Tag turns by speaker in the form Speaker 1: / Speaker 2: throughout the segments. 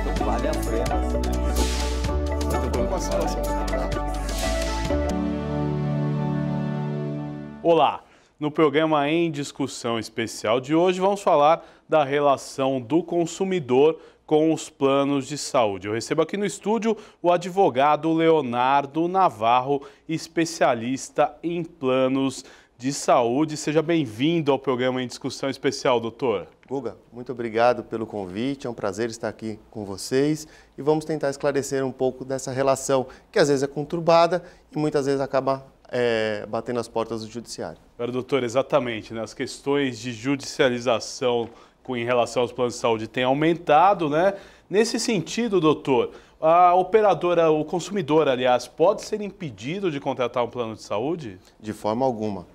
Speaker 1: Vale a pena.
Speaker 2: Muito bom com a situação.
Speaker 3: Olá! No programa Em Discussão Especial de hoje vamos falar da relação do consumidor com os planos de saúde. Eu recebo aqui no estúdio o advogado Leonardo Navarro, especialista em planos de saúde. Seja bem-vindo ao programa Em Discussão Especial, doutor.
Speaker 2: Guga, muito obrigado pelo convite, é um prazer estar aqui com vocês e vamos tentar esclarecer um pouco dessa relação que às vezes é conturbada e muitas vezes acaba batendo as portas do judiciário.
Speaker 3: Agora, doutor, exatamente, né? As questões de judicialização em relação aos planos de saúde têm aumentado, né? Nesse sentido, doutor, a operadora, o consumidor, aliás, pode ser impedido de contratar um plano de saúde?
Speaker 2: De forma alguma.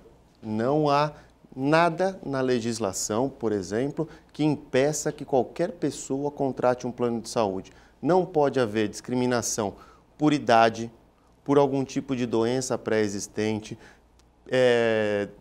Speaker 2: Não há nada na legislação, por exemplo, que impeça que qualquer pessoa contrate um plano de saúde. Não pode haver discriminação por idade, por algum tipo de doença pré-existente,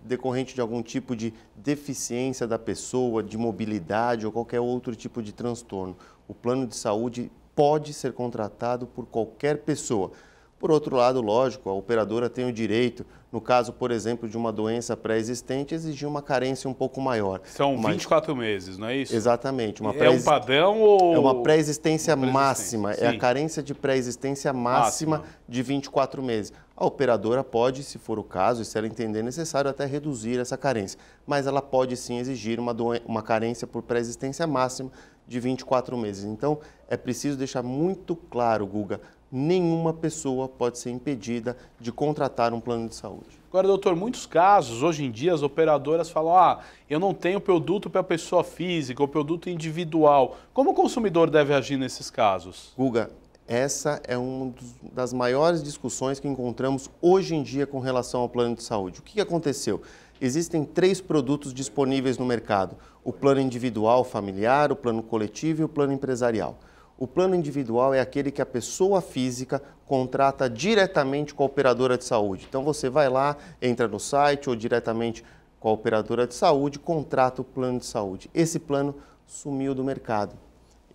Speaker 2: decorrente de algum tipo de deficiência da pessoa, de mobilidade ou qualquer outro tipo de transtorno. O plano de saúde pode ser contratado por qualquer pessoa. Por outro lado, lógico, a operadora tem o direito, no caso, por exemplo, de uma doença pré-existente, exigir uma carência um pouco maior.
Speaker 3: São 24 meses, não é isso?
Speaker 2: Exatamente.
Speaker 3: É um padrão ou...
Speaker 2: É uma pré-existência máxima,
Speaker 3: sim.
Speaker 2: É a carência de pré-existência máxima de 24 meses. A operadora pode, se for o caso, e se ela entender necessário, até reduzir essa carência. Mas ela pode sim exigir uma carência por pré-existência máxima de 24 meses. Então, é preciso deixar muito claro, Guga, nenhuma pessoa pode ser impedida de contratar um plano de saúde.
Speaker 3: Agora, doutor, muitos casos, hoje em dia, as operadoras falam, eu não tenho produto para pessoa física ou produto individual. Como o consumidor deve agir nesses casos?
Speaker 2: Guga, essa é uma das maiores discussões que encontramos hoje em dia com relação ao plano de saúde. O que aconteceu? Existem 3 produtos disponíveis no mercado: o plano individual familiar, o plano coletivo e o plano empresarial. O plano individual é aquele que a pessoa física contrata diretamente com a operadora de saúde. Então você vai lá, entra no site ou diretamente com a operadora de saúde, contrata o plano de saúde. Esse plano sumiu do mercado,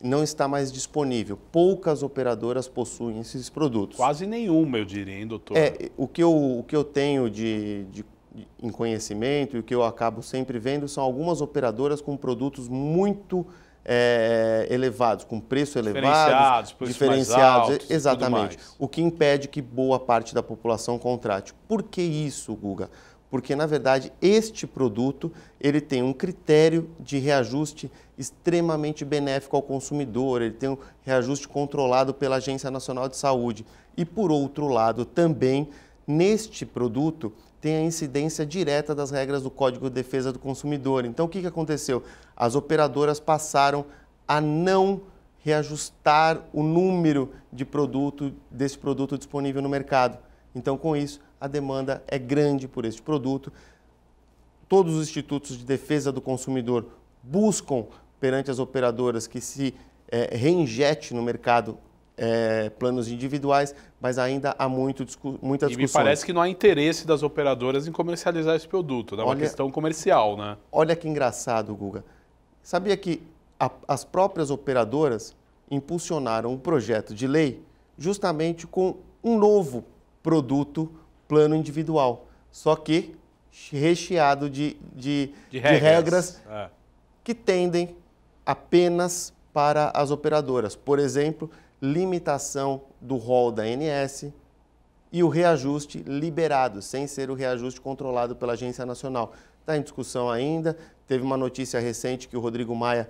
Speaker 2: não está mais disponível. Poucas operadoras possuem esses produtos.
Speaker 3: Quase nenhuma, eu diria, hein, doutor?
Speaker 2: O que eu tenho em conhecimento e o que eu acabo sempre vendo são algumas operadoras com produtos muito elevados, com preço elevado, diferenciados,
Speaker 3: mais altos,
Speaker 2: exatamente. O que impede que boa parte da população contrate. Por que isso, Guga? Porque, na verdade, este produto ele tem um critério de reajuste extremamente benéfico ao consumidor, ele tem um reajuste controlado pela Agência Nacional de Saúde. E, por outro lado, também, neste produto, tem a incidência direta das regras do Código de Defesa do Consumidor. Então, o que aconteceu? As operadoras passaram a não reajustar o número desse produto disponível no mercado. Então, com isso, a demanda é grande por este produto. Todos os institutos de defesa do consumidor buscam, perante as operadoras, que se reinjete no mercado planos individuais, mas ainda há muita discussão.
Speaker 3: E me parece que não há interesse das operadoras em comercializar esse produto, é uma questão comercial, né?
Speaker 2: Olha que engraçado, Guga. Sabia que as próprias operadoras impulsionaram um projeto de lei justamente com um novo produto, plano individual, só que recheado de regras que tendem apenas para as operadoras. Por exemplo, limitação do rol da ANS e o reajuste liberado, sem ser o reajuste controlado pela Agência Nacional. Está em discussão ainda, teve uma notícia recente que o Rodrigo Maia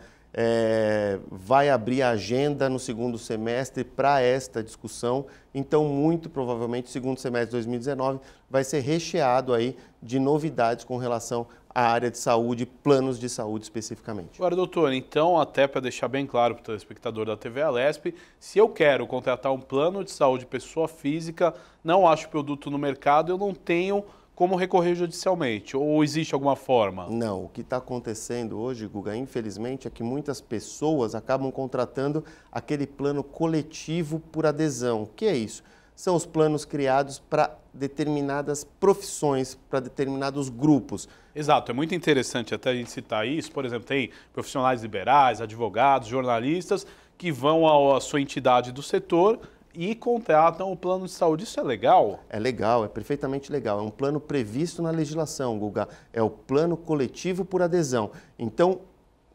Speaker 2: vai abrir a agenda no segundo semestre para esta discussão, então muito provavelmente o segundo semestre de 2019 vai ser recheado aí de novidades com relação à área de saúde, planos de saúde especificamente.
Speaker 3: Agora, doutor, então, até para deixar bem claro para o telespectador da TV Alesp, se eu quero contratar um plano de saúde pessoa física, não acho produto no mercado, eu não tenho como recorrer judicialmente? Ou existe alguma forma?
Speaker 2: Não, o que está acontecendo hoje, Guga, infelizmente, é que muitas pessoas acabam contratando aquele plano coletivo por adesão. O que é isso? São os planos criados para determinadas profissões, para determinados grupos.
Speaker 3: Exato, é muito interessante até a gente citar isso. Por exemplo, tem profissionais liberais, advogados, jornalistas, que vão à sua entidade do setor e contratam o plano de saúde. Isso é legal?
Speaker 2: É legal, é perfeitamente legal. É um plano previsto na legislação, Guga. É o plano coletivo por adesão. Então,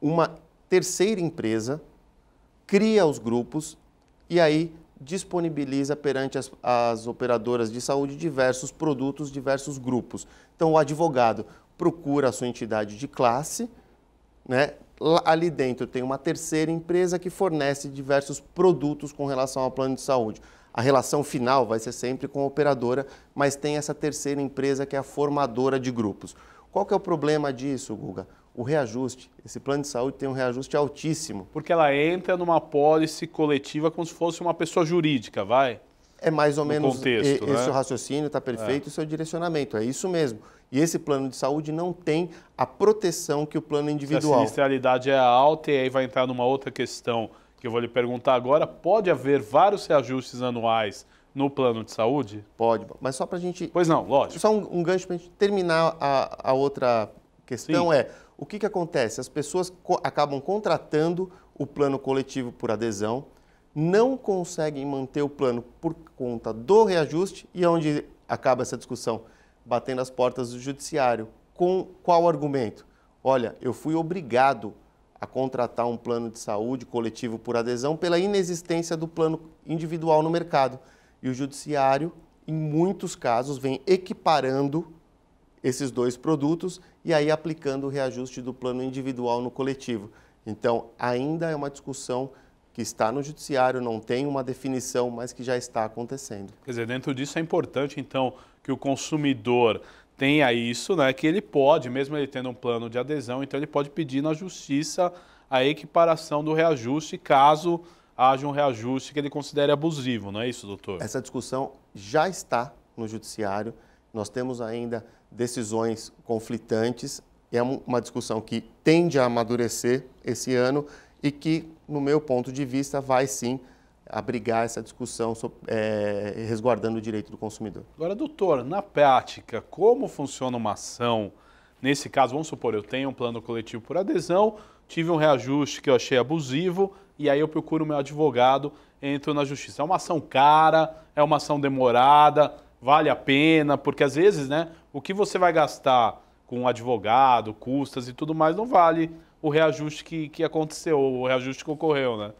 Speaker 2: uma terceira empresa cria os grupos e aí disponibiliza perante as operadoras de saúde diversos produtos, diversos grupos. Então, o advogado procura a sua entidade de classe, né? Ali dentro tem uma terceira empresa que fornece diversos produtos com relação ao plano de saúde. A relação final vai ser sempre com a operadora, mas tem essa terceira empresa que é a formadora de grupos. Qual que é o problema disso, Guga? O reajuste. Esse plano de saúde tem um reajuste altíssimo.
Speaker 3: Porque ela entra numa apólice coletiva como se fosse uma pessoa jurídica, vai?
Speaker 2: É mais ou menos
Speaker 3: contexto,
Speaker 2: esse
Speaker 3: né?
Speaker 2: o raciocínio, está perfeito, o seu direcionamento, é isso mesmo. E esse plano de saúde não tem a proteção que o plano individual.
Speaker 3: Se a sinistralidade é alta, e aí vai entrar numa outra questão que eu vou lhe perguntar agora, pode haver vários reajustes anuais no plano de saúde?
Speaker 2: Pode, mas só para a gente...
Speaker 3: Pois não, lógico.
Speaker 2: Só um gancho para a gente terminar a outra questão. Sim. O que acontece? As pessoas acabam contratando o plano coletivo por adesão, não conseguem manter o plano por conta do reajuste e onde acaba essa discussão? Batendo as portas do judiciário. Com qual argumento? Olha, eu fui obrigado a contratar um plano de saúde coletivo por adesão pela inexistência do plano individual no mercado. E o judiciário, em muitos casos, vem equiparando esses dois produtos e aí aplicando o reajuste do plano individual no coletivo. Então, ainda é uma discussão que está no judiciário, não tem uma definição, mas que já está acontecendo.
Speaker 3: Quer dizer, dentro disso é importante, então, que o consumidor tenha isso, né? Que ele pode, mesmo ele tendo um plano de adesão, então ele pode pedir na justiça a equiparação do reajuste, caso haja um reajuste que ele considere abusivo, não é isso, doutor?
Speaker 2: Essa discussão já está no judiciário, nós temos ainda decisões conflitantes, é uma discussão que tende a amadurecer esse ano e que, no meu ponto de vista, vai sim abrigar essa discussão resguardando o direito do consumidor.
Speaker 3: Agora, doutor, na prática, como funciona uma ação? Nesse caso, vamos supor, eu tenho um plano coletivo por adesão, tive um reajuste que eu achei abusivo e aí eu procuro o meu advogado, entro na justiça. É uma ação cara, é uma ação demorada, vale a pena, porque às vezes, né, o que você vai gastar com um advogado, custas e tudo mais, não vale o reajuste que aconteceu, o reajuste que ocorreu, né?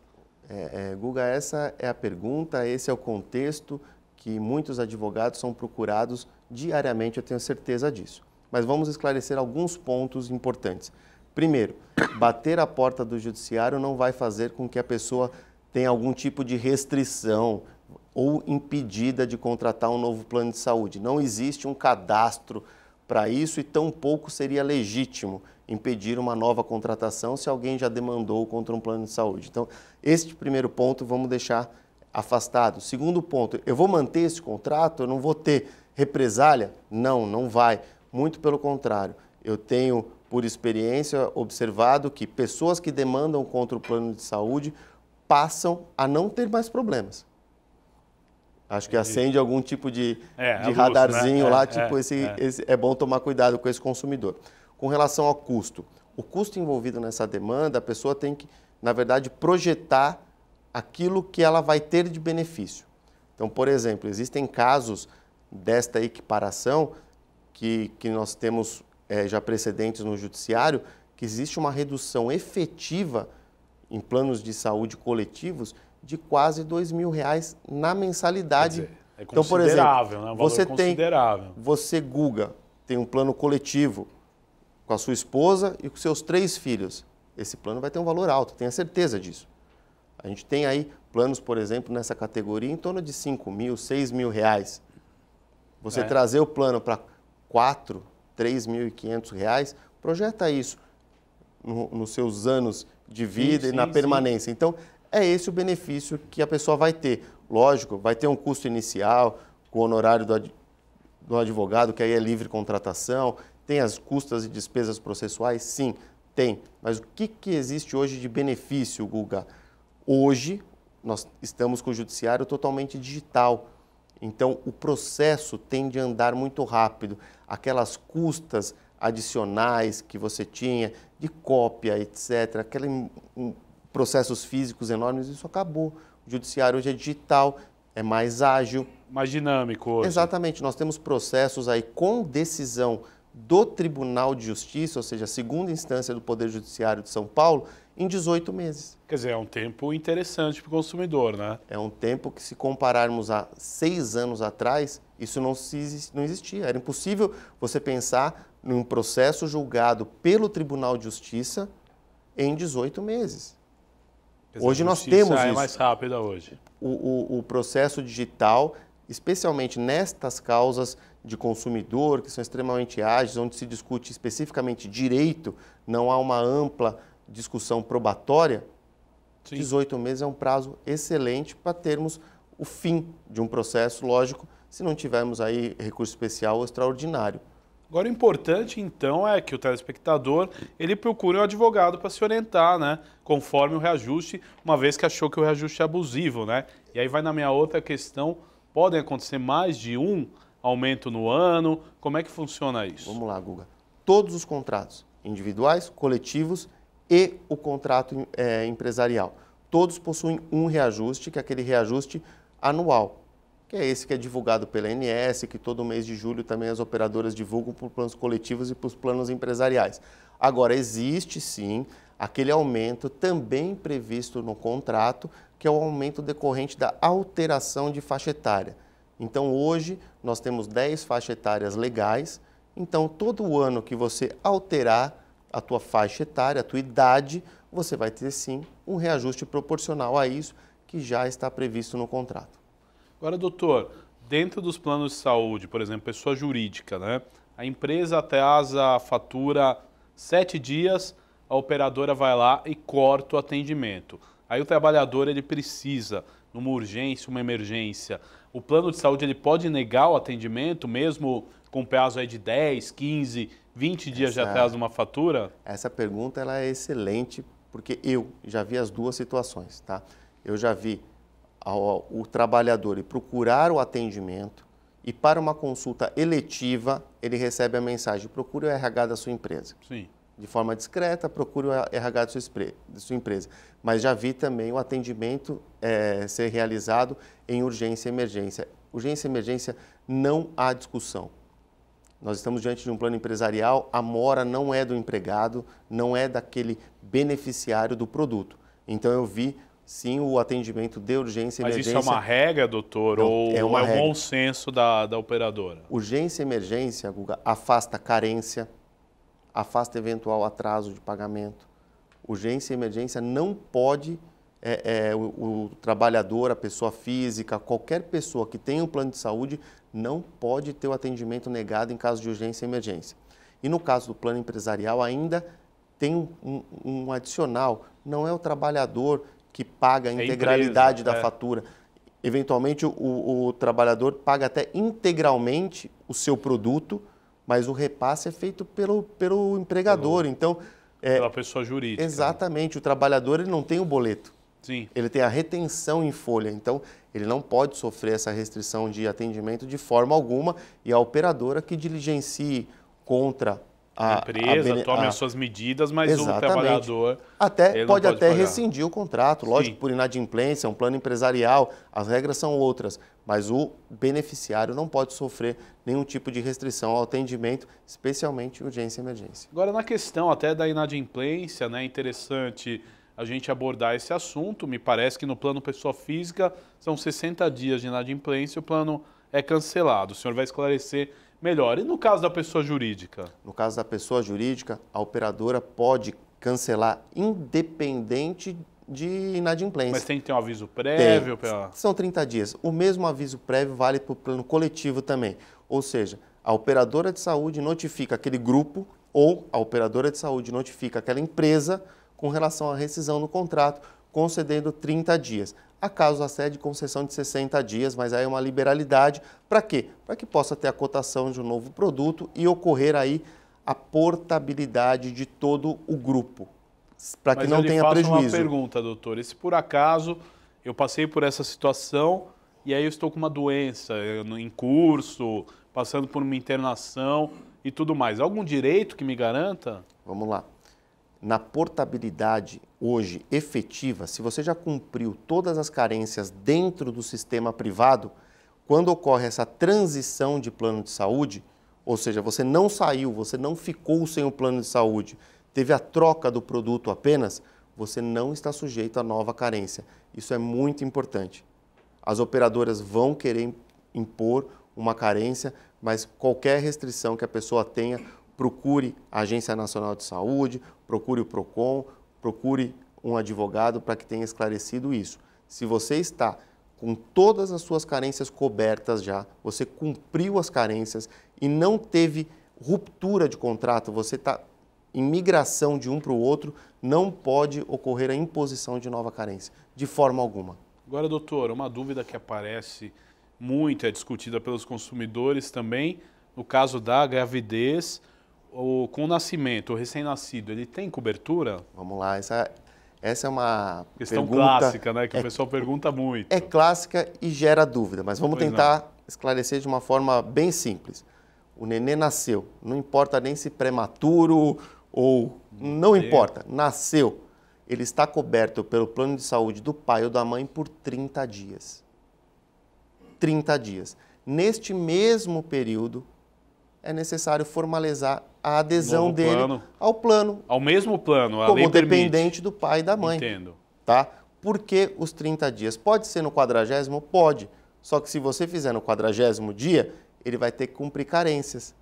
Speaker 2: Guga, essa é a pergunta, esse é o contexto que muitos advogados são procurados diariamente, eu tenho certeza disso. Mas vamos esclarecer alguns pontos importantes. Primeiro, bater a porta do judiciário não vai fazer com que a pessoa tenha algum tipo de restrição ou impedida de contratar um novo plano de saúde. Não existe um cadastro para isso e tampouco seria legítimo impedir uma nova contratação se alguém já demandou contra um plano de saúde. Então, este primeiro ponto vamos deixar afastado. Segundo ponto, eu vou manter esse contrato, eu não vou ter represália? Não, não vai. Muito pelo contrário. Eu tenho, por experiência, observado que pessoas que demandam contra o plano de saúde passam a não ter mais problemas. Acho que acende algum tipo de radarzinho, né? Lá, é bom tomar cuidado com esse consumidor. Com relação ao custo, o custo envolvido nessa demanda, a pessoa tem que, na verdade, projetar aquilo que ela vai ter de benefício. Então, por exemplo, existem casos desta equiparação que nós temos já precedentes no judiciário, que existe uma redução efetiva em planos de saúde coletivos de quase R$2.000 na mensalidade.
Speaker 3: Quer dizer, é considerável, então, por exemplo, né? Um valor considerável.
Speaker 2: Você, Guga, tem um plano coletivo com a sua esposa e com seus 3 filhos. Esse plano vai ter um valor alto, tenha certeza disso. A gente tem aí planos, por exemplo, nessa categoria em torno de R$5.000, R$6.000. Você trazer o plano para R$4.000, R$3.500, projeta isso nos seus anos de vida e na permanência. Então, é esse o benefício que a pessoa vai ter. Lógico, vai ter um custo inicial com o honorário do advogado, que aí é livre contratação. Tem as custas e despesas processuais? Sim, tem. Mas o que existe hoje de benefício, Guga? Hoje, nós estamos com o judiciário totalmente digital. Então, o processo tende a andar muito rápido. Aquelas custas adicionais que você tinha, de cópia, etc., aquele processos físicos enormes, isso acabou. O judiciário hoje é digital, é mais ágil.
Speaker 3: Mais dinâmico hoje.
Speaker 2: Exatamente. Nós temos processos aí com decisão do Tribunal de Justiça, ou seja, a segunda instância do Poder Judiciário de São Paulo, em 18 meses.
Speaker 3: Quer dizer, é um tempo interessante para o consumidor, né?
Speaker 2: É um tempo que, se compararmos a 6 anos atrás, isso não existia. Era impossível você pensar num processo julgado pelo Tribunal de Justiça em 18 meses. Hoje nós temos isso.
Speaker 3: É mais rápida hoje.
Speaker 2: O processo digital, especialmente nestas causas de consumidor, que são extremamente ágeis, onde se discute especificamente direito, não há uma ampla discussão probatória. Sim. 18 meses é um prazo excelente para termos o fim de um processo, lógico, se não tivermos aí recurso especial ou extraordinário.
Speaker 3: Agora, o importante, então, é que o telespectador ele procure um advogado para se orientar, né? Conforme o reajuste, uma vez que achou que o reajuste é abusivo, né? E aí vai na minha outra questão, podem acontecer mais de um aumento no ano? Como é que funciona isso?
Speaker 2: Vamos lá, Guga. Todos os contratos, individuais, coletivos e o contrato empresarial, todos possuem um reajuste, que é aquele reajuste anual, que é esse que é divulgado pela ANS, que todo mês de julho também as operadoras divulgam para os planos coletivos e para os planos empresariais. Agora, existe sim aquele aumento também previsto no contrato, que é o aumento decorrente da alteração de faixa etária. Então, hoje, nós temos 10 faixas etárias legais, então, todo ano que você alterar a tua faixa etária, a tua idade, você vai ter sim um reajuste proporcional a isso, que já está previsto no contrato.
Speaker 3: Agora, doutor, dentro dos planos de saúde, por exemplo, pessoa jurídica, né? A empresa atrasa a fatura 7 dias, a operadora vai lá e corta o atendimento. Aí o trabalhador ele precisa, numa urgência, uma emergência, o plano de saúde ele pode negar o atendimento, mesmo com prazo aí de 10, 15, 20 dias de atraso de uma fatura?
Speaker 2: Essa pergunta ela é excelente, porque eu já vi as duas situações, tá? Eu já vi o trabalhador procurar o atendimento e, para uma consulta eletiva, ele recebe a mensagem: procure o RH da sua empresa.
Speaker 3: Sim.
Speaker 2: De forma discreta, procure o RH de sua empresa. Mas já vi também o atendimento ser realizado em urgência e emergência. Urgência e emergência não há discussão. Nós estamos diante de um plano empresarial, a mora não é do empregado, não é daquele beneficiário do produto. Então eu vi sim o atendimento de urgência e emergência.
Speaker 3: Mas isso é uma regra, doutor,
Speaker 2: não,
Speaker 3: ou
Speaker 2: é um
Speaker 3: bom senso da operadora?
Speaker 2: Urgência e emergência, Guga, afasta carência, afasta eventual atraso de pagamento. Urgência e emergência não pode o trabalhador, a pessoa física, qualquer pessoa que tenha um plano de saúde não pode ter o atendimento negado em caso de urgência e emergência. E no caso do plano empresarial ainda tem um adicional, não é o trabalhador que paga a integralidade da fatura. Eventualmente o trabalhador paga até integralmente o seu produto, mas o repasse é feito pelo empregador. Então,
Speaker 3: pela pessoa jurídica.
Speaker 2: Exatamente, o trabalhador ele não tem o boleto.
Speaker 3: Sim.
Speaker 2: Ele tem a retenção em folha, então ele não pode sofrer essa restrição de atendimento de forma alguma, e a operadora que diligencie contra
Speaker 3: a empresa, tome as suas medidas, mas
Speaker 2: exatamente.
Speaker 3: O trabalhador
Speaker 2: pode até rescindir o contrato, lógico, sim, por inadimplência, um plano empresarial, as regras são outras, mas o beneficiário não pode sofrer nenhum tipo de restrição ao atendimento, especialmente urgência e emergência.
Speaker 3: Agora, na questão até da inadimplência, né, é interessante a gente abordar esse assunto. Me parece que no plano pessoa física são 60 dias de inadimplência, o plano é cancelado. O senhor vai esclarecer melhor. E no caso da pessoa jurídica?
Speaker 2: No caso da pessoa jurídica, a operadora pode cancelar independente de inadimplência.
Speaker 3: Mas tem que ter um aviso prévio?
Speaker 2: São 30 dias. O mesmo aviso prévio vale para o plano coletivo também. Ou seja, a operadora de saúde notifica aquele grupo ou a operadora de saúde notifica aquela empresa com relação à rescisão do contrato, concedendo 30 dias. Há casos até de concessão de 60 dias, mas aí é uma liberalidade. Para quê? Para que possa ter a cotação de um novo produto e ocorrer aí a portabilidade de todo o grupo, para que não tenha prejuízo.
Speaker 3: Mas eu lhe faço uma pergunta, doutor. E se por acaso eu passei por essa situação e aí eu estou com uma doença em curso, passando por uma internação e tudo mais, algum direito que me garanta?
Speaker 2: Vamos lá. na portabilidade hoje efetiva, se você já cumpriu todas as carências dentro do sistema privado, quando ocorre essa transição de plano de saúde, ou seja, você não saiu, você não ficou sem o plano de saúde, teve a troca do produto apenas, você não está sujeito a nova carência. Isso é muito importante. As operadoras vão querer impor uma carência, mas qualquer restrição que a pessoa tenha, procure a Agência Nacional de Saúde, procure o PROCON, procure um advogado para que tenha esclarecido isso. Se você está com todas as suas carências cobertas já, você cumpriu as carências e não teve ruptura de contrato, você está em migração de um para o outro, não pode ocorrer a imposição de nova carência, de forma alguma.
Speaker 3: Agora, doutor, uma dúvida que aparece muito, é discutida pelos consumidores também, no caso da gravidez, com o nascimento, o recém-nascido, ele tem cobertura?
Speaker 2: Vamos lá, essa é uma
Speaker 3: questão
Speaker 2: pergunta
Speaker 3: clássica, né? Que o pessoal pergunta muito.
Speaker 2: É clássica e gera dúvida, mas vamos tentar esclarecer de uma forma bem simples. O nenê nasceu, não importa nem se prematuro ou... Não importa, nasceu. Ele está coberto pelo plano de saúde do pai ou da mãe por 30 dias. 30 dias. Neste mesmo período, é necessário formalizar a adesão dele ao plano.
Speaker 3: Ao mesmo plano, a
Speaker 2: lei
Speaker 3: permite.
Speaker 2: Como dependente do pai e da mãe.
Speaker 3: Entendo.
Speaker 2: Tá? Por que os 30 dias? Pode ser no 40º? Pode. Só que se você fizer no 40º dia, ele vai ter que cumprir carências.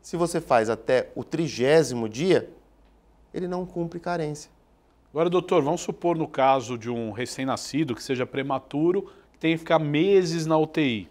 Speaker 2: Se você faz até o 30º dia, ele não cumpre carência.
Speaker 3: Agora, doutor, vamos supor no caso de um recém-nascido que seja prematuro, que tenha que ficar meses na UTI.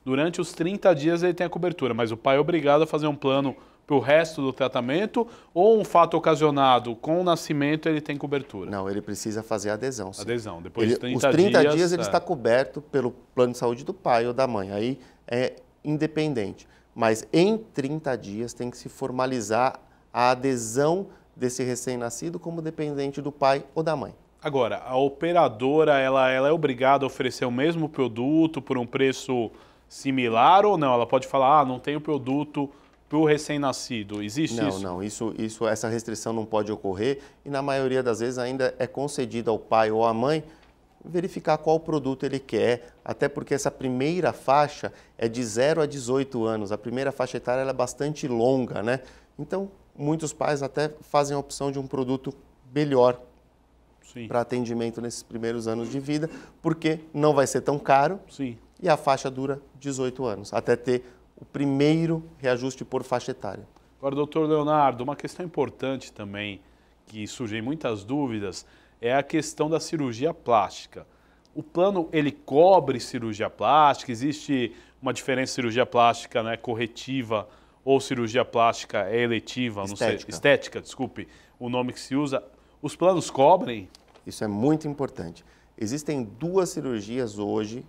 Speaker 3: Durante os 30 dias ele tem a cobertura, mas o pai é obrigado a fazer um plano para o resto do tratamento ou um fato ocasionado com o nascimento ele tem cobertura?
Speaker 2: Não, ele precisa fazer a adesão. Sim.
Speaker 3: Adesão, depois de 30
Speaker 2: dias... Os 30 dias ele
Speaker 3: é.
Speaker 2: está coberto pelo plano de saúde do pai ou da mãe, aí é independente. Mas em 30 dias tem que se formalizar a adesão desse recém-nascido como dependente do pai ou da mãe.
Speaker 3: Agora, a operadora ela é obrigada a oferecer o mesmo produto por um preço similar ou não? Ela pode falar, não tem o produto para o recém-nascido. Existe isso?
Speaker 2: Não, essa restrição não pode ocorrer e na maioria das vezes ainda é concedido ao pai ou à mãe verificar qual produto ele quer, até porque essa primeira faixa é de 0 a 18 anos. A primeira faixa etária ela é bastante longa, né? Então, muitos pais até fazem a opção de um produto melhor para atendimento nesses primeiros anos de vida, porque não vai ser tão caro.
Speaker 3: Sim.
Speaker 2: E a faixa dura 18 anos, até ter o primeiro reajuste por faixa etária.
Speaker 3: Agora, doutor Leonardo, uma questão importante também, que surgem muitas dúvidas, é a questão da cirurgia plástica. O plano, ele cobre cirurgia plástica? Existe uma diferença cirurgia plástica, né, corretiva ou cirurgia plástica eletiva?
Speaker 2: Estética.
Speaker 3: Não sei, estética, desculpe, o nome que se usa. Os planos cobrem?
Speaker 2: Isso é muito importante. Existem duas cirurgias hoje,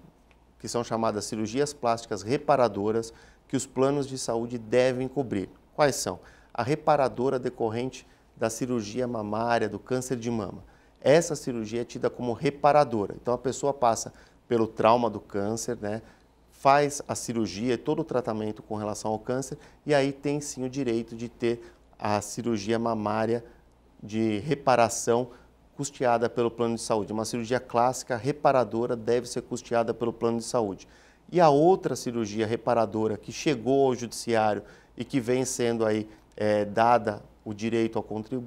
Speaker 2: que são chamadas cirurgias plásticas reparadoras, que os planos de saúde devem cobrir. Quais são? A reparadora decorrente da cirurgia mamária, do câncer de mama. Essa cirurgia é tida como reparadora. Então, a pessoa passa pelo trauma do câncer, né? Faz a cirurgia e todo o tratamento com relação ao câncer e aí tem sim o direito de ter a cirurgia mamária de reparação custeada pelo plano de saúde. Uma cirurgia clássica reparadora deve ser custeada pelo plano de saúde. E a outra cirurgia reparadora que chegou ao judiciário e que vem sendo aí dada o direito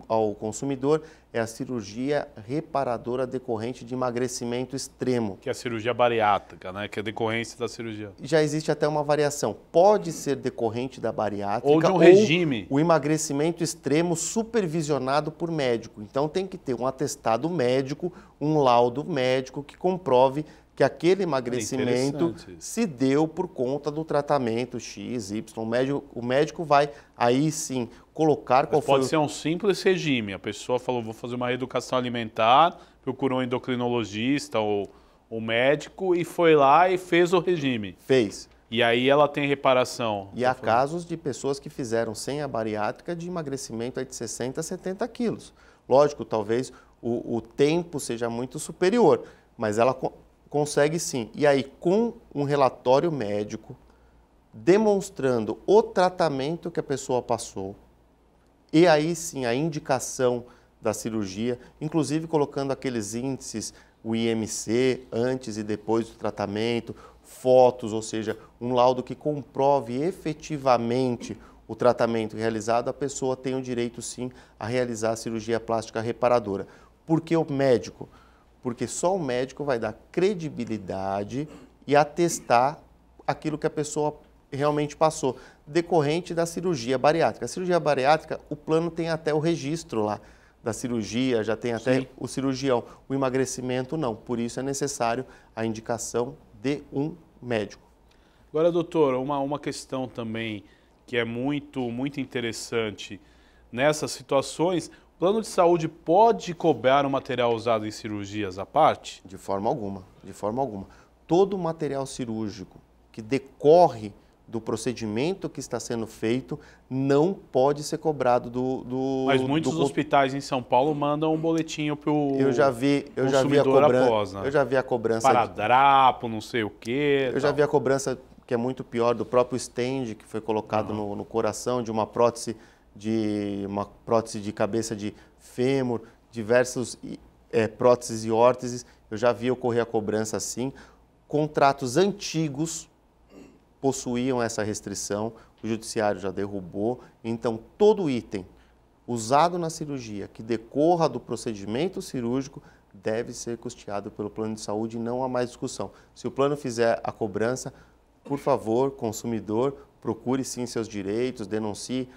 Speaker 2: ao consumidor é a cirurgia reparadora decorrente de emagrecimento extremo.
Speaker 3: Que é a cirurgia bariátrica, né? Que é decorrência da cirurgia.
Speaker 2: Já existe até uma variação. Pode ser decorrente da bariátrica
Speaker 3: ou de um regime.
Speaker 2: O emagrecimento extremo supervisionado por médico. Então tem que ter um atestado médico, um laudo médico que comprove que aquele emagrecimento se deu por conta do tratamento X, Y. O médico vai aí sim colocar qual foi...
Speaker 3: Pode ser um simples regime. A pessoa falou, vou fazer uma reeducação alimentar, procurou um endocrinologista ou médico e foi lá e fez o regime.
Speaker 2: Fez.
Speaker 3: E aí ela tem reparação.
Speaker 2: E há casos de pessoas que fizeram sem a bariátrica de emagrecimento aí de 60 a 70 quilos. Lógico, talvez o tempo seja muito superior, mas ela consegue sim. E aí, com um relatório médico, demonstrando o tratamento que a pessoa passou, e aí sim a indicação da cirurgia, inclusive colocando aqueles índices, o IMC, antes e depois do tratamento, fotos, ou seja, um laudo que comprove efetivamente o tratamento realizado, a pessoa tem o direito sim a realizar a cirurgia plástica reparadora. Por que o médico? Porque só o médico vai dar credibilidade e atestar aquilo que a pessoa realmente passou, decorrente da cirurgia bariátrica. A cirurgia bariátrica, o plano tem até o registro lá da cirurgia, já tem até o cirurgião. O emagrecimento não, por isso é necessário a indicação de um médico.
Speaker 3: Agora, doutor, uma questão também que é muito interessante nessas situações, o plano de saúde pode cobrar o material usado em cirurgias à parte?
Speaker 2: De forma alguma, de forma alguma. Todo o material cirúrgico que decorre do procedimento que está sendo feito não pode ser cobrado do
Speaker 3: Mas muitos hospitais em São Paulo mandam um boletim para o consumidor após, né?
Speaker 2: Eu já vi a cobrança...
Speaker 3: Paradrapo, não sei o quê...
Speaker 2: Eu já vi a cobrança que é muito pior do próprio stand que foi colocado no coração de uma prótese de cabeça de fêmur, diversas próteses e órteses. Eu já vi ocorrer a cobrança assim. Contratos antigos possuíam essa restrição, o judiciário já derrubou, então todo item usado na cirurgia que decorra do procedimento cirúrgico deve ser custeado pelo plano de saúde e não há mais discussão. Se o plano fizer a cobrança, por favor, consumidor, procure sim seus direitos, denuncie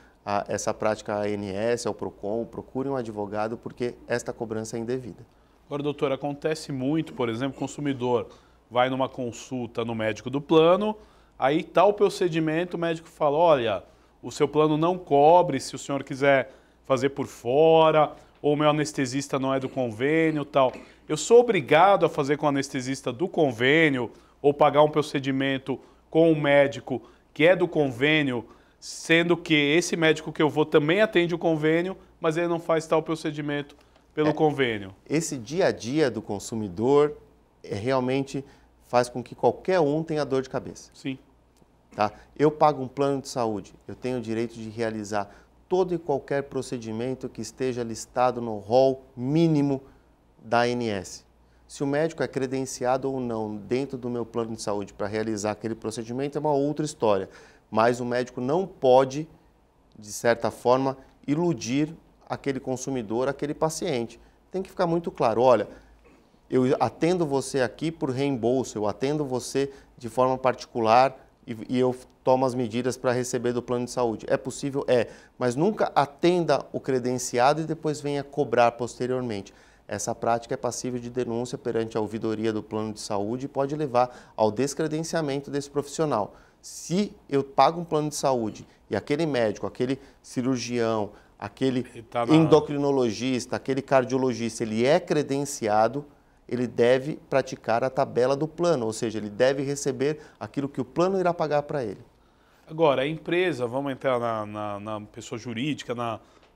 Speaker 2: essa prática à ANS, ao PROCON, procure um advogado porque esta cobrança é indevida.
Speaker 3: Agora, doutor, acontece muito, por exemplo, o consumidor vai numa consulta no médico do plano, aí está o procedimento, o médico fala, olha, o seu plano não cobre, se o senhor quiser fazer por fora, ou o meu anestesista não é do convênio, tal. Eu sou obrigado a fazer com o anestesista do convênio, ou pagar um procedimento com um médico que é do convênio, sendo que esse médico que eu vou também atende o convênio, mas ele não faz tal procedimento pelo convênio.
Speaker 2: Esse dia a dia do consumidor realmente faz com que qualquer um tenha dor de cabeça.
Speaker 3: Sim.
Speaker 2: Tá? Eu pago um plano de saúde, eu tenho o direito de realizar todo e qualquer procedimento que esteja listado no rol mínimo da ANS. Se o médico é credenciado ou não dentro do meu plano de saúde para realizar aquele procedimento é uma outra história, mas o médico não pode, de certa forma, iludir aquele consumidor, aquele paciente. Tem que ficar muito claro, olha, eu atendo você aqui por reembolso, eu atendo você de forma particular e eu tomo as medidas para receber do plano de saúde. É possível? É, mas nunca atenda o credenciado e depois venha cobrar posteriormente. Essa prática é passível de denúncia perante a ouvidoria do plano de saúde e pode levar ao descredenciamento desse profissional. Se eu pago um plano de saúde e aquele médico, aquele cirurgião, aquele endocrinologista, aquele cardiologista, ele é credenciado, ele deve praticar a tabela do plano, ou seja, ele deve receber aquilo que o plano irá pagar para ele.
Speaker 3: Agora, a empresa, vamos entrar na pessoa jurídica,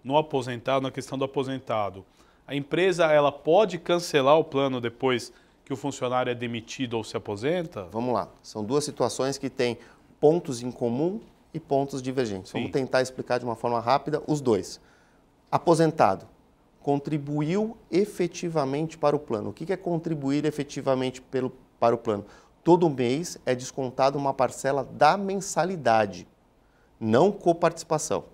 Speaker 3: no aposentado, na questão do aposentado. A empresa, ela pode cancelar o plano depois que o funcionário é demitido ou se aposenta?
Speaker 2: Vamos lá, são duas situações que têm pontos em comum e pontos divergentes. Vamos tentar explicar de uma forma rápida os dois. Aposentado. Contribuiu efetivamente para o plano. O que é contribuir efetivamente para o plano? Todo mês é descontado uma parcela da mensalidade, não coparticipação.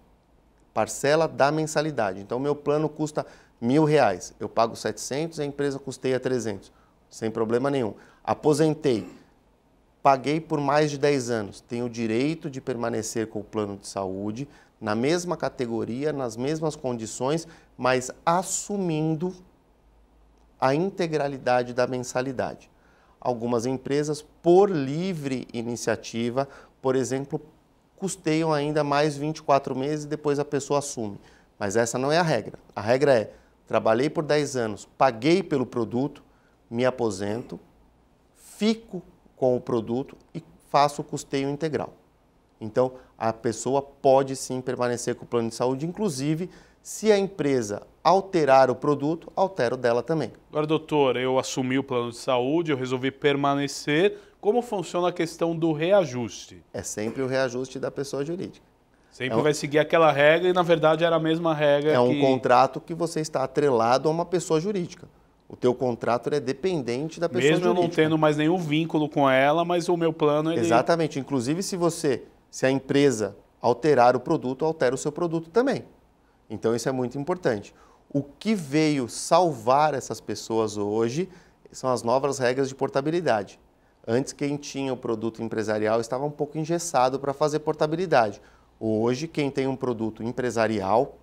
Speaker 2: Parcela da mensalidade. Então, meu plano custa R$1.000, eu pago 700 e a empresa custeia 300, sem problema nenhum. Aposentei, paguei por mais de 10 anos, tenho o direito de permanecer com o plano de saúde, na mesma categoria, nas mesmas condições, mas assumindo a integralidade da mensalidade. Algumas empresas, por livre iniciativa, por exemplo, custeiam ainda mais 24 meses e depois a pessoa assume. Mas essa não é a regra. A regra é, trabalhei por 10 anos, paguei pelo produto, me aposento, fico com o produto e faço o custeio integral. Então, a pessoa pode sim permanecer com o plano de saúde, inclusive se a empresa alterar o produto, altera o dela também.
Speaker 3: Agora, doutor, eu assumi o plano de saúde, eu resolvi permanecer. Como funciona a questão do reajuste?
Speaker 2: É sempre o reajuste da pessoa jurídica.
Speaker 3: Sempre vai seguir aquela regra e, na verdade, era a mesma regra.
Speaker 2: É um contrato que você está atrelado a uma pessoa jurídica. O teu contrato é dependente da pessoa jurídica.
Speaker 3: Mesmo eu não tendo mais nenhum vínculo com ela, mas o meu plano...
Speaker 2: Exatamente. Inclusive, se a empresa alterar o produto, altera o seu produto também. Então, isso é muito importante. O que veio salvar essas pessoas hoje são as novas regras de portabilidade. Antes, quem tinha o produto empresarial estava um pouco engessado para fazer portabilidade. Hoje, quem tem um produto empresarial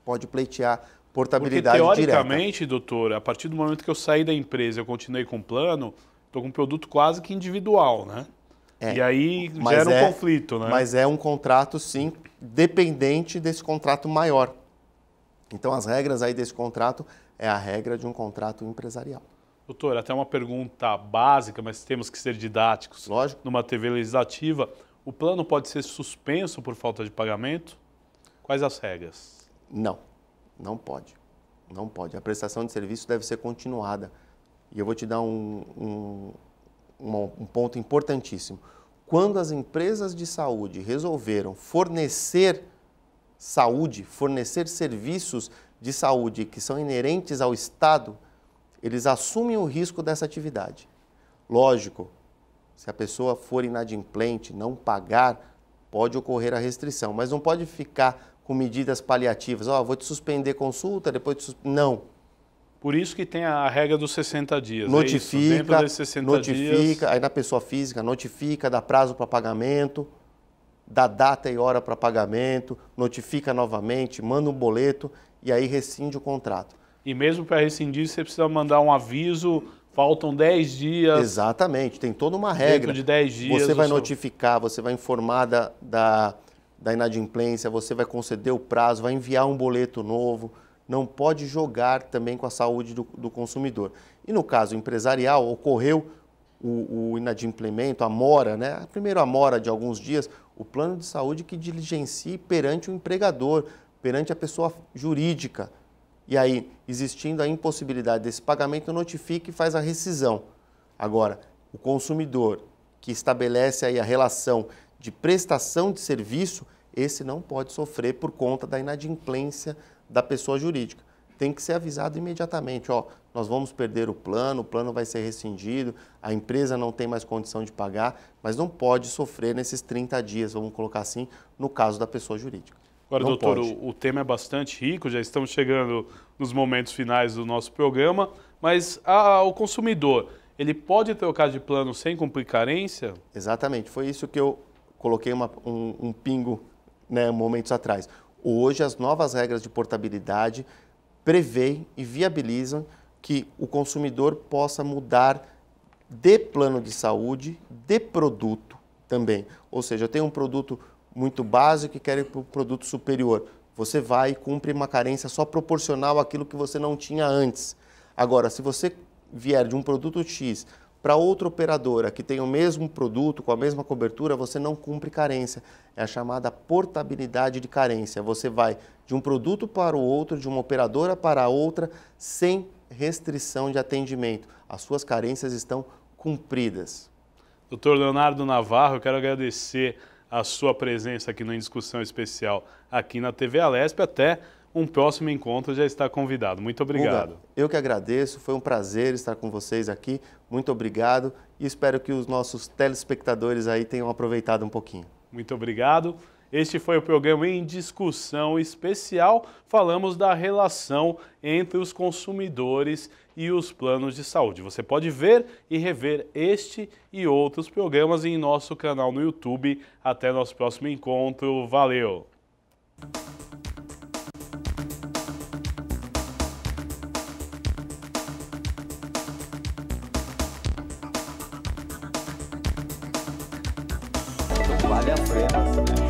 Speaker 2: pode pleitear portabilidade direta.
Speaker 3: Porque, teoricamente, doutor, a partir do momento que eu saí da empresa e eu continuei com o plano, estou com um produto quase que individual, né? E aí gera um conflito, né?
Speaker 2: Mas é um contrato, sim, dependente desse contrato maior. Então, as regras aí desse contrato é a regra de um contrato empresarial.
Speaker 3: Doutor, até uma pergunta básica, mas temos que ser didáticos.
Speaker 2: Lógico.
Speaker 3: Numa TV legislativa, o plano pode ser suspenso por falta de pagamento? Quais as regras?
Speaker 2: Não, não pode. Não pode. A prestação de serviço deve ser continuada. E eu vou te dar um ponto importantíssimo. Quando as empresas de saúde resolveram fornecer serviços de saúde que são inerentes ao Estado, eles assumem o risco dessa atividade. Lógico, se a pessoa for inadimplente, não pagar, pode ocorrer a restrição, mas não pode ficar com medidas paliativas. Vou te suspender consulta, depois te suspender. Não.
Speaker 3: Por isso que tem a regra dos 60 dias.
Speaker 2: Notifica,
Speaker 3: Dentro desses 60 dias...
Speaker 2: aí na pessoa física, notifica, dá prazo para pagamento, dá data e hora para pagamento, notifica novamente, manda um boleto e aí rescinde o contrato.
Speaker 3: E mesmo para rescindir, você precisa mandar um aviso, faltam 10 dias.
Speaker 2: Exatamente, tem toda uma regra.
Speaker 3: Dentro de 10 dias...
Speaker 2: Você vai notificar, você vai informar da inadimplência, você vai conceder o prazo, vai enviar um boleto novo. Não pode jogar também com a saúde do consumidor. E no caso empresarial, ocorreu o inadimplemento, a mora, né? Primeiro a mora de alguns dias, o plano de saúde que diligencie perante o empregador, perante a pessoa jurídica. E aí, existindo a impossibilidade desse pagamento, notifica e faz a rescisão. Agora, o consumidor que estabelece aí a relação de prestação de serviço, esse não pode sofrer por conta da inadimplência da pessoa jurídica. Tem que ser avisado imediatamente, nós vamos perder o plano vai ser rescindido, a empresa não tem mais condição de pagar, mas não pode sofrer nesses 30 dias, vamos colocar assim, no caso da pessoa jurídica.
Speaker 3: Agora,
Speaker 2: não
Speaker 3: doutor,
Speaker 2: pode.
Speaker 3: o tema é bastante rico, já estamos chegando nos momentos finais do nosso programa, mas o consumidor, ele pode trocar de plano sem cumprir carência?
Speaker 2: Exatamente, foi isso que eu coloquei um pingo, né, momentos atrás. Hoje, as novas regras de portabilidade prevêem e viabilizam que o consumidor possa mudar de plano de saúde, de produto também. Ou seja, eu tenho um produto muito básico e quero ir para o produto superior. Você vai e cumpre uma carência só proporcional àquilo que você não tinha antes. Agora, se você vier de um produto X para outra operadora que tem o mesmo produto, com a mesma cobertura, você não cumpre carência. É a chamada portabilidade de carência. Você vai de um produto para o outro, de uma operadora para a outra, sem restrição de atendimento. As suas carências estão cumpridas.
Speaker 3: Doutor Leonardo Navarro, eu quero agradecer a sua presença aqui na Discussão Especial aqui na TV Alesp. Até um próximo encontro, já está convidado. Muito obrigado.
Speaker 2: Guga, eu que agradeço, foi um prazer estar com vocês aqui. Muito obrigado e espero que os nossos telespectadores aí tenham aproveitado um pouquinho.
Speaker 3: Muito obrigado. Este foi o programa Em Discussão Especial. Falamos da relação entre os consumidores e os planos de saúde. Você pode ver e rever este e outros programas em nosso canal no YouTube. Até nosso próximo encontro. Valeu!
Speaker 1: Vale a pena.